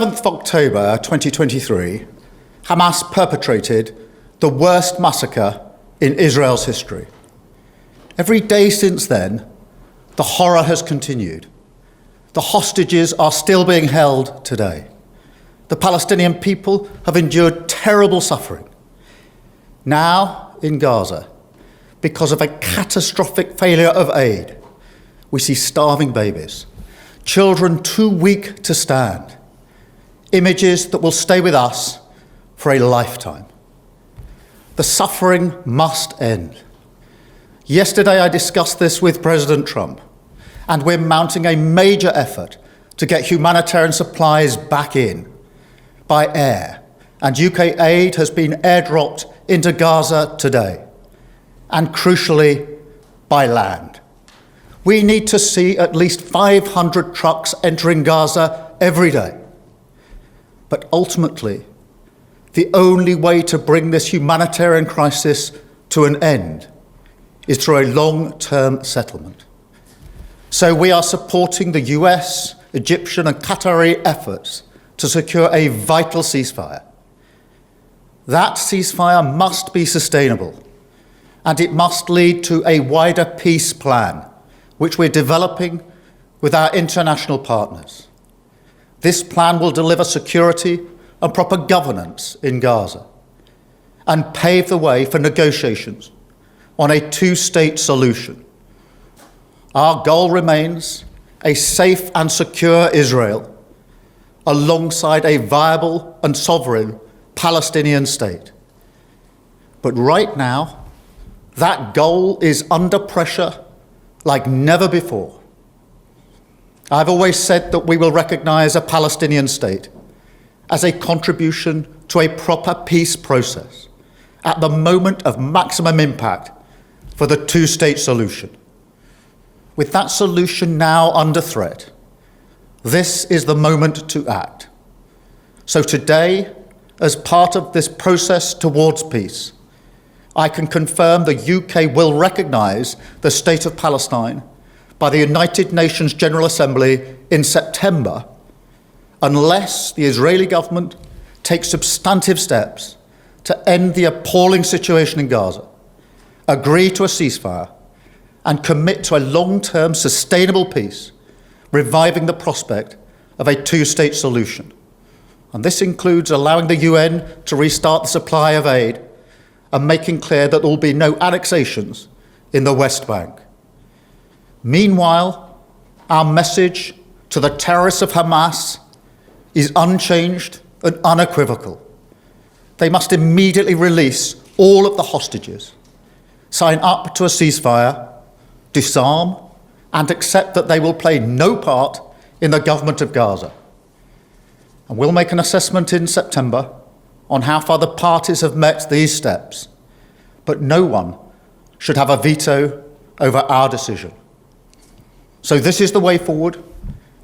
7th of October 2023, Hamas perpetrated the worst massacre in Israel's history. Every day since then, the horror has continued. The hostages are still being held today. The Palestinian people have endured terrible suffering. Now, in Gaza, because of a catastrophic failure of aid, we see starving babies, children too weak to stand, images that will stay with us for a lifetime. The suffering must end. Yesterday, I discussed this with President Trump, and we're mounting a major effort to get humanitarian supplies back in by air, and UK aid has been airdropped into Gaza today, and crucially, by land. We need to see at least 500 trucks entering Gaza every day. But ultimately, the only way to bring this humanitarian crisis to an end is through a long-term settlement. So we are supporting the US, Egyptian and Qatari efforts to secure a vital ceasefire. That ceasefire must be sustainable, and it must lead to a wider peace plan, which we're developing with our international partners. This plan will deliver security and proper governance in Gaza and pave the way for negotiations on a two-state solution. Our goal remains a safe and secure Israel alongside a viable and sovereign Palestinian state. But right now, that goal is under pressure like never before. I've always said that we will recognize a Palestinian state as a contribution to a proper peace process at the moment of maximum impact for the two-state solution. With that solution now under threat, this is the moment to act. So today, as part of this process towards peace, I can confirm the UK will recognise the State of Palestine by the United Nations General Assembly in September, unless the Israeli government takes substantive steps to end the appalling situation in Gaza, agree to a ceasefire, and commit to a long-term sustainable peace, reviving the prospect of a two-state solution. And this includes allowing the UN to restart the supply of aid and making clear that there will be no annexations in the West Bank. Meanwhile, our message to the terrorists of Hamas is unchanged and unequivocal. They must immediately release all of the hostages, sign up to a ceasefire, disarm, and accept that they will play no part in the government of Gaza. And we'll make an assessment in September on how far the parties have met these steps. But no one should have a veto over our decision. So this is the way forward.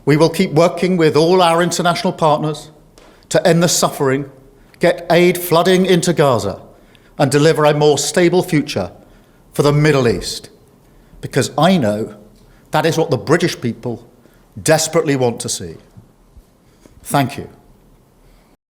We will keep working with all our international partners to end the suffering, get aid flooding into Gaza, and deliver a more stable future for the Middle East. Because I know that is what the British people desperately want to see. Thank you.